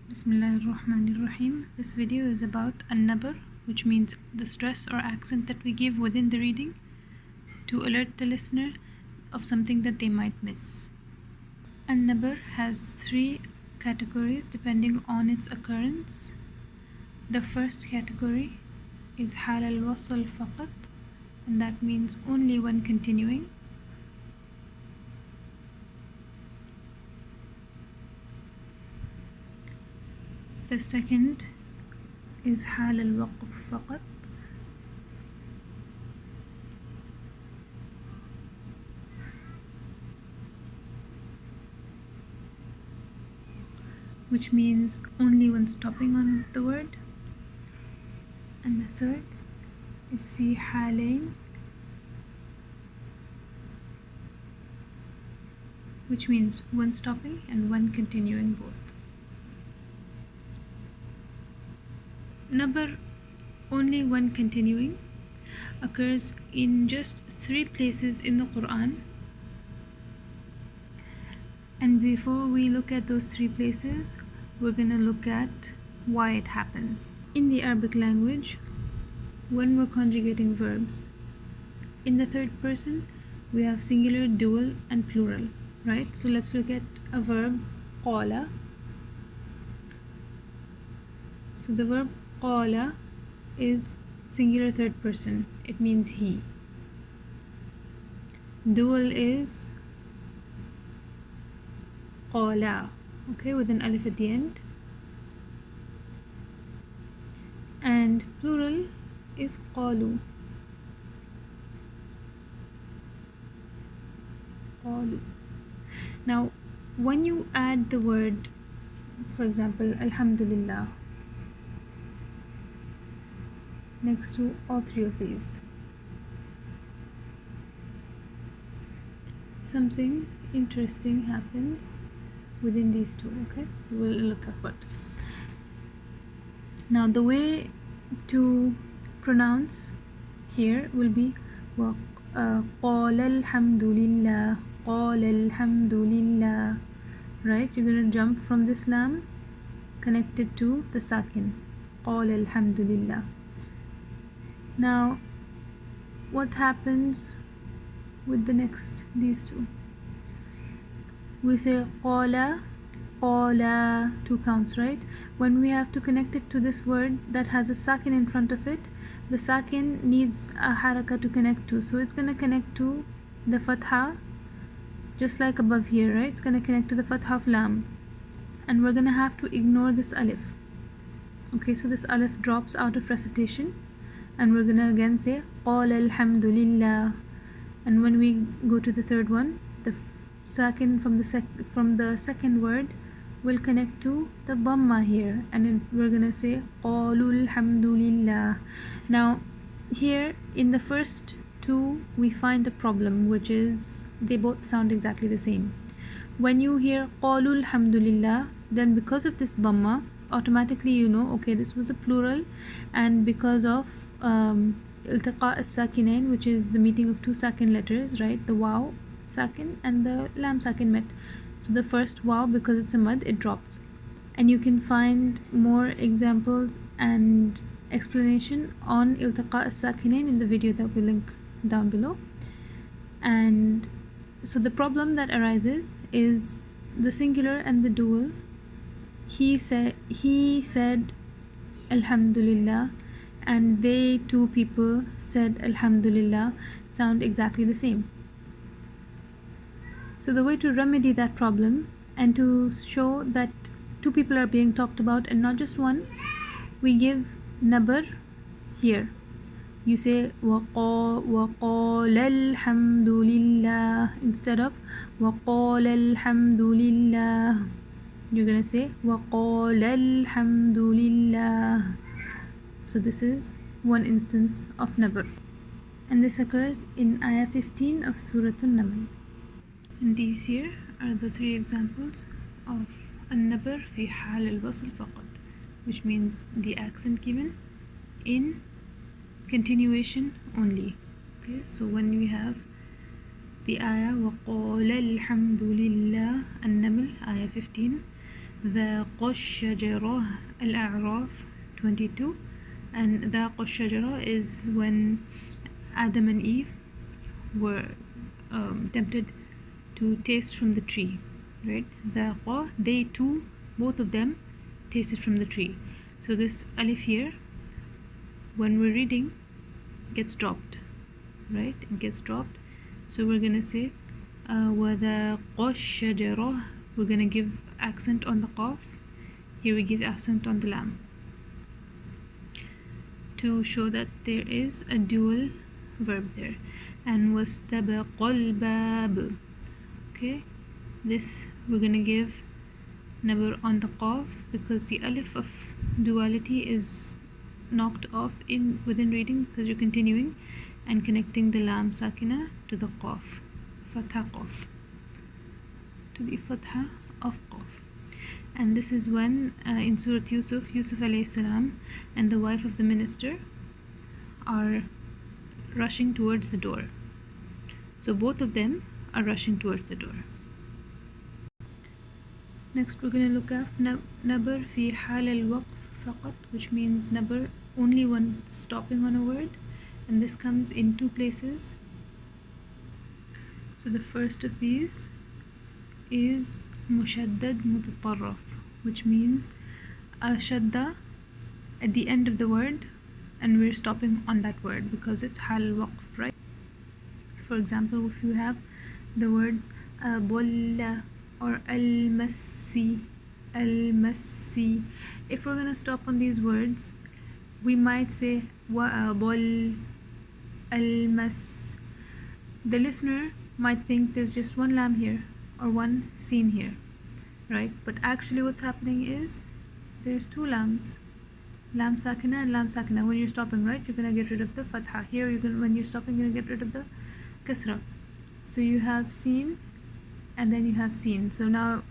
Bismillahirrahmanirrahim. This video is about النبر, which means the stress or accent that we give within the reading to alert the listener of something that they might miss. النبر has three categories depending on its occurrence. The first category is حال الوصل فقط, and that means only when continuing. The second is حال الوقف فقط, which means only when stopping on the word. And the third is في حالين, which means when stopping and when continuing both. Nabr, only when continuing, occurs in just 3 places in the Qur'an. And before we look at those 3 places, we're going to look at why it happens. In the Arabic language, when we're conjugating verbs, in the third person, we have singular, dual, and plural, right? So let's look at a verb, qala. So the verb qala is singular third person. It means he. Dual is qala, okay, with an alif at the end. And plural is qalu. Qalu. Now, when you add the word, for example, alhamdulillah, next to all 3 of these, something interesting happens within these 2, okay? We'll look at what. Now the way to pronounce here will be قال الحمد لله, قال الحمد لله, right? You're going to jump from this lam connected to the sakin, قال الحمد لله. Now, what happens with the next, these 2? We say qala, qala, 2 counts, right? When we have to connect it to this word that has a sakin in front of it, the sakin needs a haraka to connect to. So it's going to connect to the fatha, just like above here, right? It's going to connect to the fatha of lam. And we're going to have to ignore this alif. Okay, so this alif drops out of recitation. And we're gonna again say قال الحمد لله. And when we go to the third one, the sakin from the second word will connect to the dhamma here, and then we're gonna say قالوا الحمد لله. Now here in the first 2 we find a problem, which is they both sound exactly the same. When you hear قالوا الحمد لله, then because of this dhamma, automatically you know, okay, this was a plural, and because of iltiqa as-sakinain, which is the meeting of 2 sakin letters, right? The waw sakin and the lam sakin met. So the first waw, because it's a mad, it drops. And you can find more examples and explanation on iltiqa as-sakinain in the video that we link down below. And so the problem that arises is the singular and the dual. He said alhamdulillah, and they 2 people said alhamdulillah, sound exactly the same. So the way to remedy that problem and to show that 2 people are being talked about and not just one, we give nabr here. You say وَقَالَ الْحَمْدُ لِلَّهِ instead of وَقَالَ الْحَمْدُ لِلَّهِ. You're gonna say وَقَالَ الْحَمْدُ لِلَّهِ. So this is one instance of Nabr, and this occurs in ayah 15 of Surah An-Naml. And these here are the 3 examples of النبر في حال الوصل فقط, which means the accent given in continuation only. Okay, so when we have the ayah وَقَالَ الْحَمْدُ لِلَّهِ An-Naml, ayah 15, ذاق الشجرة الأعراف 22. And ذاق الشجرة is when Adam and Eve were tempted to taste from the tree, right? ذاق, they too, both of them tasted from the tree. So this alif here, when we're reading, gets dropped, right? It gets dropped. So we're gonna say وذاق الشجرة. We're gonna give accent on the qaf. Here we give accent on the lam to show that there is a dual verb there. And واستبق الباب. Okay, this we're gonna give Nabr on the qaf because the alif of duality is knocked off within reading because you're continuing and connecting the lam sakina to the qaf, fatha qaf, to the fatha of qaf. And this is when in Surah Yusuf alayhi salam and the wife of the minister are rushing towards the door. So both of them are rushing towards the door. Next we're going to look at Nabr fi hal al-waqf faqat, which means Nabr only when stopping on a word, and this comes in two places. So the first of these is mushaddad mutatarraf, which means a shadda at the end of the word and we're stopping on that word because it's hal waqf, right? So for example, if you have the words bolla or al-massi, if we're gonna stop on these words, we might say bol al-mas. The listener might think there's just one lam here or one sin here, right? But actually what's happening is there's two lams, lam sakina and lam sakina. When you're stopping, right, you're gonna get rid of the fatha. Here when you're stopping, you're gonna get rid of the kasra. So you have sin and then you have sin. So now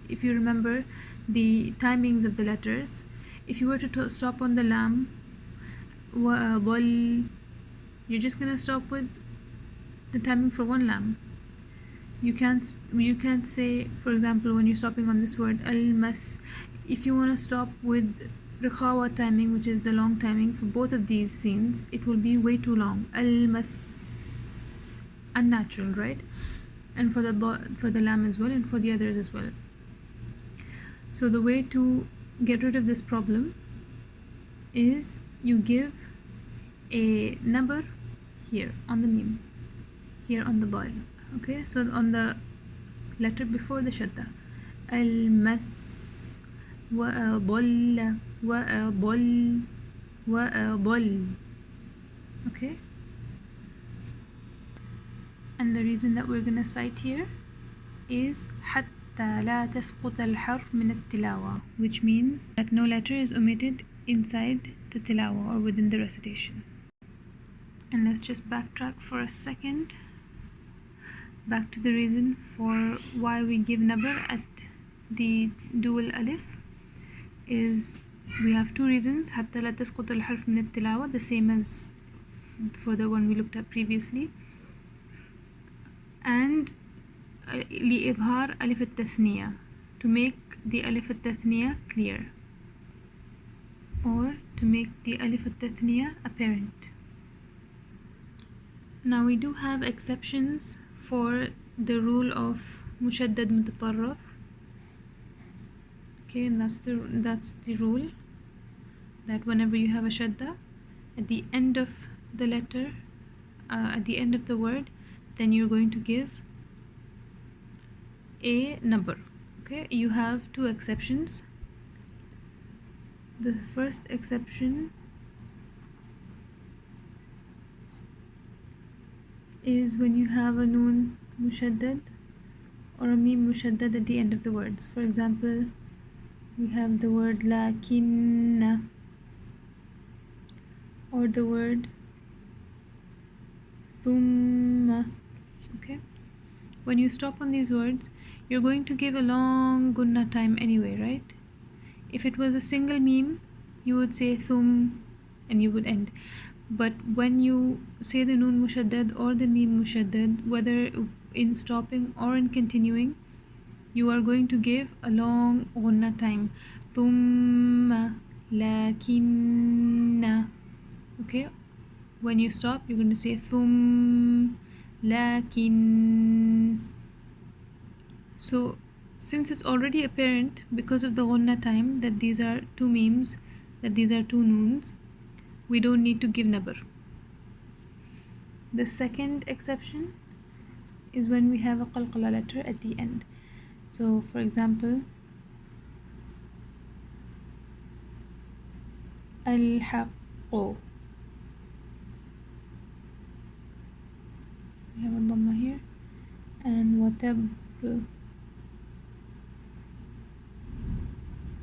if you remember the timings of the letters, if you were to stop on the lam, you're just gonna stop with the timing for one lam. You can't say, for example, when you're stopping on this word al-mas, if you want to stop with rikhawa timing, which is the long timing for both of these scenes, it will be way too long. Al-mas, unnatural, right? And for the lam as well, and for the others as well. So the way to get rid of this problem is you give a Nabr here on the mim, here on the dal. Okay, so on the letter before the shadda, al-mas, wa-adalla, wa-adall, wa-adall. Okay, and the reason that we're gonna cite here is حتى لا تسقط الحرف من التلاوة, which means that no letter is omitted inside the tilawa or within the recitation. And let's just backtrack for a second. Back to the reason for why we give Nabr at the dual alif is we have two reasons. حتى لا تسقط الحرف من التلاوة, the same as for the one we looked at previously, and لإظهار ألف التثنية, to make the ألف التثنية clear, or to make the ألف التثنية apparent. Now we do have exceptions for the rule of mushaddad mutatarraf. Okay, and that's the rule that whenever you have a shadda at the end of the letter, at the end of the word, then you're going to give a Nabr. Okay, you have two exceptions. The first exception is when you have a noon mushaddad or a mim mushaddad at the end of the words. For example, we have the word lakinna or the word thumma. Okay, when you stop on these words, you're going to give a long gunna time anyway, right? If it was a single mim, you would say thum and you would end. But when you say the noon mushaddad or the mim mushaddad, whether in stopping or in continuing, you are going to give a long غنة time. ثم لكن. Okay, when you stop you're going to say ثم لكن. So since it's already apparent because of the غنة time that these are two memes, that these are two noons, we don't need to give nabr. The second exception is when we have a qalqala letter at the end. So for example, al-haqqu, we have a dhamma here, and watab.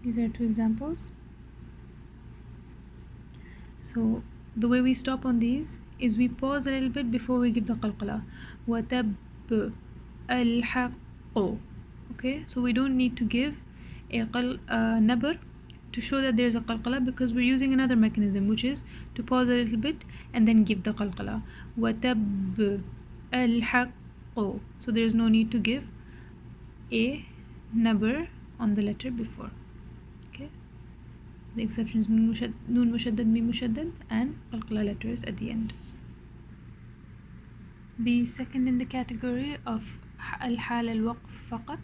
These are two examples. So the way we stop on these is we pause a little bit before we give the qalqala. Watab al-haqqu. Okay, so we don't need to give a nabr to show that there's a qalqala, because we're using another mechanism, which is to pause a little bit and then give the qalqala. Watab al-haqqu. So there's no need to give a nabr on the letter before. Okay, so the exception is noon mushaddad, mim mushaddad, and qalqala letters at the end. The second in the category of al-hal al-waqf faqat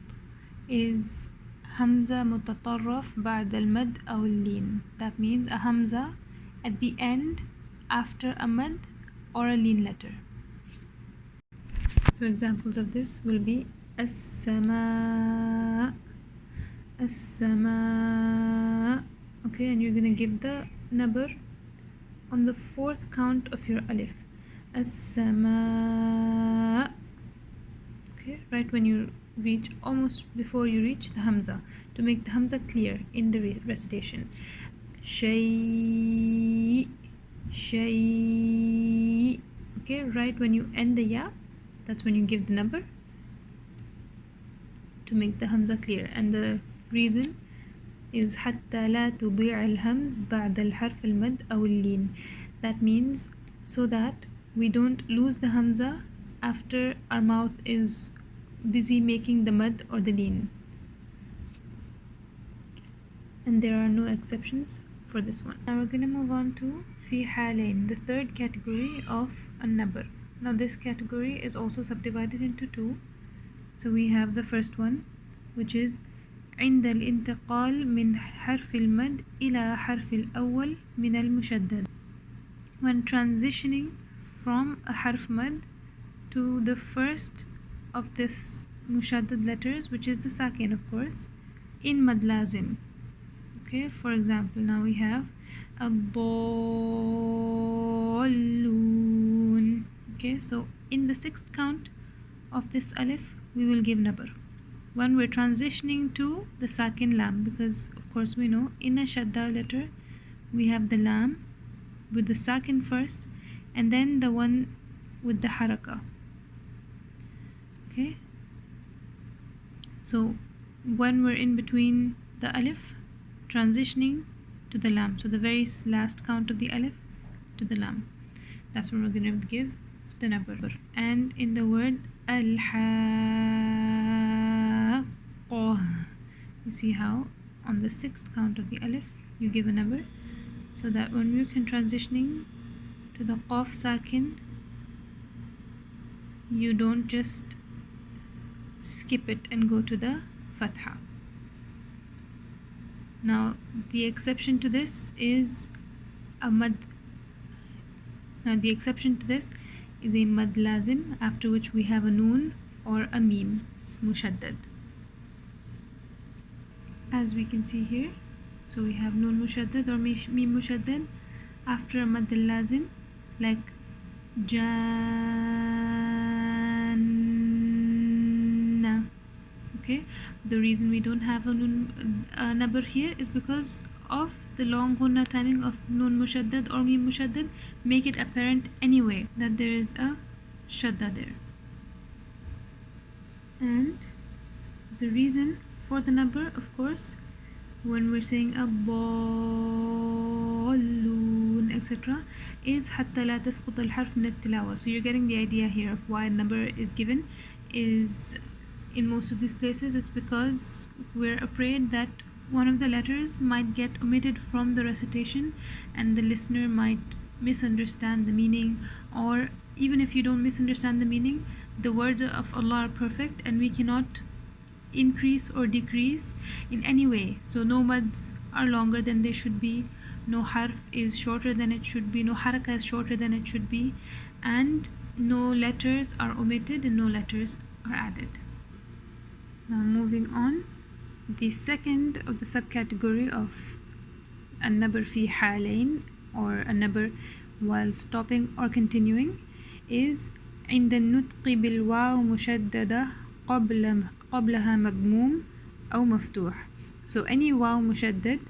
is hamza mutatarraf ba'd al-mad aw al-lin. That means a hamza at the end after a mad or a lean letter. So examples of this will be as-sama, as-sama. Okay, and you're gonna give the nabr on the fourth count of your alif. As-sama. Okay, right when you reach, almost before you reach the hamza, to make the hamza clear in the recitation. Shay, shay. Okay, right when you end the ya, that's when you give the number to make the hamza clear. And the reason is حتى لا تضيع الهمز بعد الحرف المد أو اللين. That means so that we don't lose the hamza after our mouth is busy making the mad or the lean. And there are no exceptions for this one. Now we're going to move on to fi halain, the third category of an-nabr. Now this category is also subdivided into two. So we have the first one, which is عند الانتقال من حرف المد إلى حرف الأول من المشدد. When transitioning from a harf mad to the first of this mushaddad letters, which is the sakin, of course, in mad lazim. Okay, for example, now we have ad-dallun. Okay, so in the sixth count of this alif, we will give nabr when we're transitioning to the sakin lam, because of course we know in a shadda letter we have the lam with the sakin first and then the one with the haraka. Okay, so when we're in between the alif transitioning to the lam, so the very last count of the alif to the lam, that's when we're going to give the nabr. And in the word al-haqqa, you see how on the sixth count of the alif you give a nabr, so that when we're transitioning to the qaf sakin, you don't just skip it and go to the fatha. Now the exception to this is a mad. Now the exception to this is a mad lazim, after which we have a noon or a meme mushaddad, as we can see here. So we have noon mushaddad or meme mushaddad after a mad lazim, like janna. Okay, the reason we don't have a noon nabr here is because of the long ghunna timing of noon mushaddad or meme mushaddad make it apparent anyway that there is a shadda there. And the reason for the nabr, of course, when we're saying الضالون etc., is حتى لا تسقط الحرف من التلاوة. So you're getting the idea here of why a number is given, is in most of these places, it's because we're afraid that one of the letters might get omitted from the recitation and the listener might misunderstand the meaning, or even if you don't misunderstand the meaning, the words of Allah are perfect and we cannot increase or decrease in any way. So no mads are longer than they should be, no harf is shorter than it should be, no haraka is shorter than it should be, and no letters are omitted and no letters are added. Now moving on, the second of the subcategory of النبر في حالين, or النبر while stopping or continuing, is عند النطق بالواو مشددة قبلها مضموم أو مفتوح. So any واو مشدد,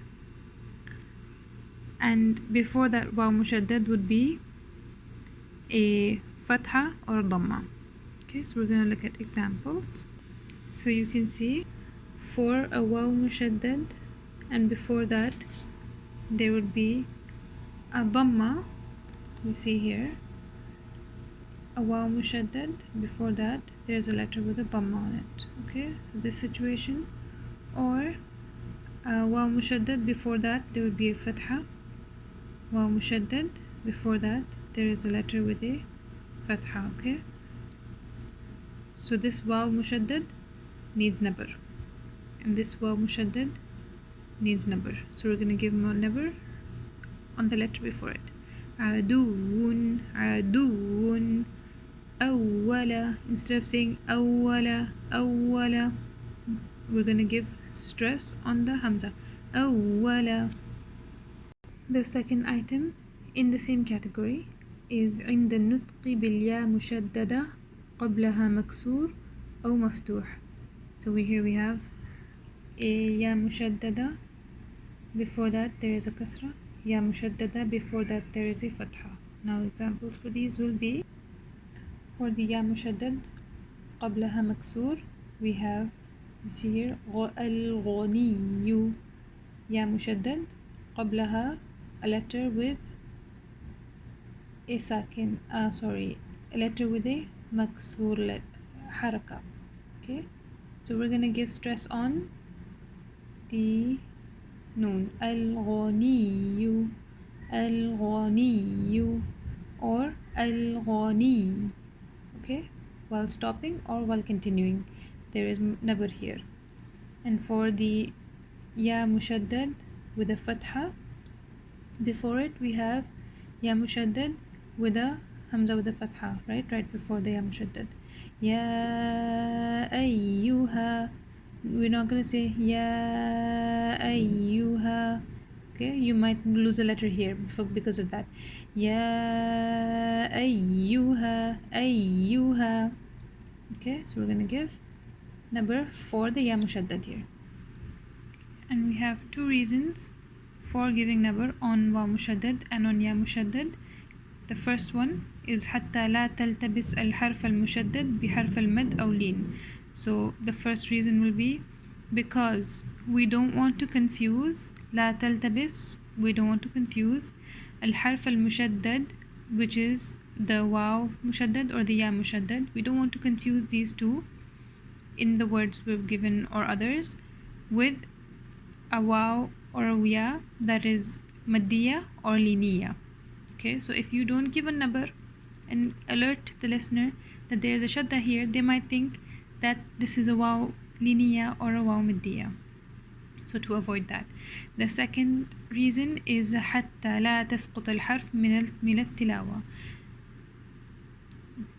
and before that واو مشدد would be a fatha or dhamma. Okay, so we're gonna look at examples. So you can see for a waw mushaddad and before that there would be a dhamma. We see here a waw mushaddad, before that there's a letter with a dhamma on it. Okay, so this situation. Or a waw mushaddad, before that there would be a fatha. Waw mushaddad, before that there is a letter with a fatha. Okay, so this waw mushaddad needs nabr, and this waw mushaddad needs nabr. So we're going to give more nabr on the letter before it. عدو عدو أول, instead of saying أول أول, we're going to give stress on the hamza. أول. The second item in the same category is عند النطق بالياء مشددة قبلها مكسور أو مفتوح. So here we have a ya mushaddada, before that there is a kasra, ya mushaddada, before that there is a fatha. Now examples for these will be, for the ya mushaddad qablaha maksur, we have, you see here, al-ghaniyu, ya mushaddad qablaha a letter with a sakin, a letter with a maksur haraka. Okay, so we're gonna give stress on the noon, al-ghaniyu, al-ghaniyu, or al-ghani. Okay, while stopping or while continuing, there is nabr here. And for the ya mushaddad with a fatha, before it we have ya mushaddad with a hamza with a fatha, right before the ya mushaddad. Ya ayyuha, we're not going to say ya ayyuha. Okay, you might lose a letter here because of that. Ya ayyuha ayyuha. Okay, so we're going to give nabr for the ya mushaddad here. And we have two reasons for giving nabr on waw mushaddad and on ya mushaddad. The first one is حتى لا تلتبس الحرف المشدد بحرف المد أو لين. So the first reason will be because we don't want to confuse لا تلتبس, we don't want to confuse الحرف المشدد, which is the waw mushaddad or the ya mushaddad. We don't want to confuse these two in the words we've given or others with a waw or a ya that is maddiya or liniya. Okay, so if you don't give a nabr and alert the listener that there is a shadda here, they might think that this is a waw liniya or a waw maddiya. So to avoid that, the second reason is حتى لا تسقط الحرف من التلاوة,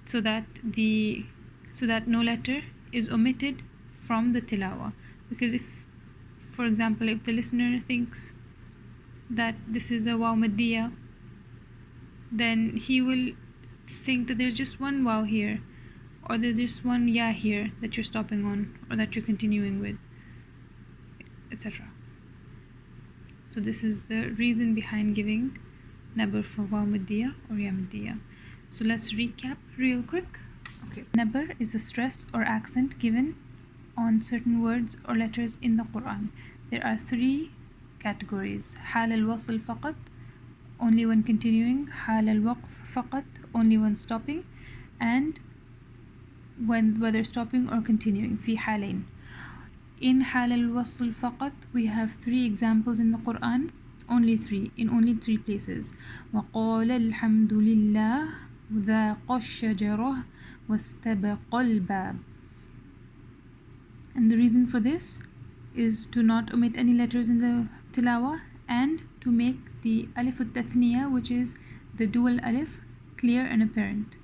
so that no letter is omitted from the tilawa. Because if, for example, if the listener thinks that this is a waw maddiya, then he will think that there's just one waw here, or there's just one ya here that you're stopping on or that you're continuing with, etc. So this is the reason behind giving nabr for waw maddiya or ya maddiya. So let's recap real quick. Okay, nabr is a stress or accent given on certain words or letters in the Qur'an. There are three categories: حال الوصل فقط, only when continuing; حال الوقف فقط, only when stopping; and whether stopping or continuing. في حالين. In حال الوصل فقط we have 3 examples in the Qur'an, only 3, in only 3 places. وقال الحمد لله ذاق الشجرة واستبق الباب. And the reason for this is to not omit any letters in the tilawa and to make the alif al-tathniya, which is the dual alif, clear and apparent.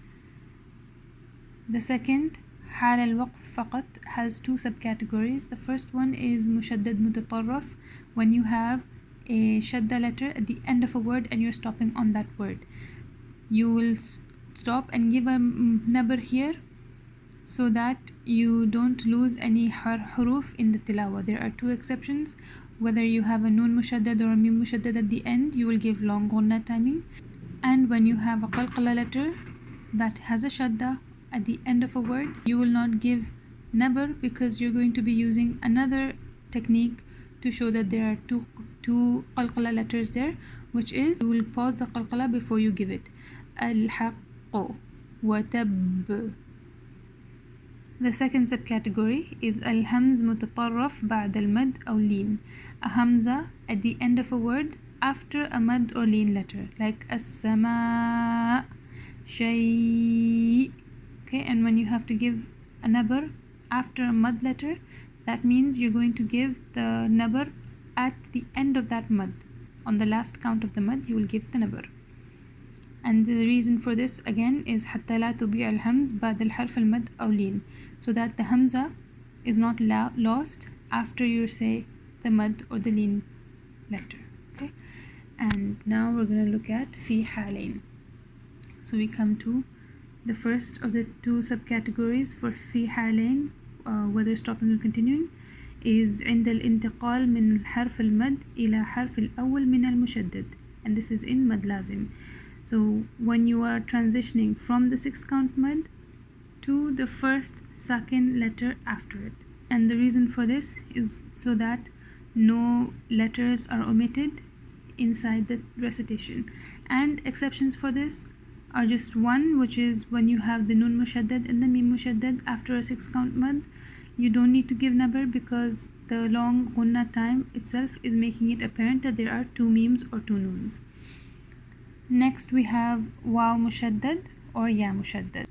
The second, حال الوقف فقط, has 2 subcategories. The first one is mushaddad mutatarraf, when you have a shadda letter at the end of a word and you're stopping on that word. You will stop and give a nabr here so that you don't lose any huruf in the tilawa. There are 2 exceptions. Whether you have a noon mushaddad or a mim mushaddad at the end, you will give long ghunna timing. And when you have a qalqala letter that has a shadda at the end of a word, you will not give nabr because you're going to be using another technique to show that there are two qalqala letters there, which is you will pause the qalqala before you give it. Al-haqqu wa tab. The second subcategory is al-hamz mutatarraf ba'd al-mad aw lean, a hamza at the end of a word after a mad or lean letter, like as-sama, shay. Okay, and when you have to give a nabr after a mad letter, that means you're going to give the nabr at the end of that mad. On the last count of the mad, you will give the nabr. And the reason for this again is حتى لا تضيع الهمز بعد الحرف المد أو لين, so that the hamza is not lost after you say the mad or the lean letter. Okay, and now we're going to look at في حالين. So we come to the first of the 2 subcategories for في حالين, whether stopping or continuing, is عند الانتقال من الحرف المد إلى حرف الأول من المشدد, and this is in mad lazim. So when you are transitioning from the 6 count mad to the first sakin letter after it. And the reason for this is so that no letters are omitted inside the recitation. And exceptions for this are just one, which is when you have the nun mushaddad and the mim mushaddad after a 6 count mad, you don't need to give nabr because the long ghunna time itself is making it apparent that there are 2 memes or 2 nuns. Next we have waw mushaddad or ya mushaddad.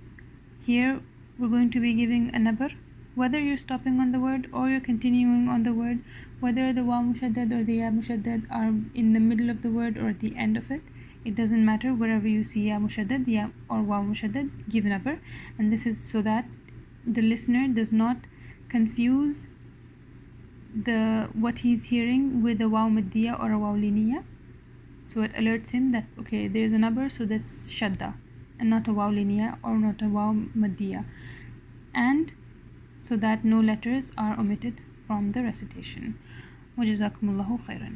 Here we're going to be giving a nabr whether you're stopping on the word or you're continuing on the word, whether the waw mushaddad or the ya mushaddad are in the middle of the word or at the end of it. It doesn't matter, wherever you see ya mushaddad, ya or waw mushaddad, give nabr. And this is so that the listener does not confuse what he's hearing with a waw maddiya or a waw liniya. So it alerts him that okay, there's a nabr, so that's shadda and not a waw liniya or not a waw maddiya, and so that no letters are omitted from the recitation. وجزاكم الله خيرا.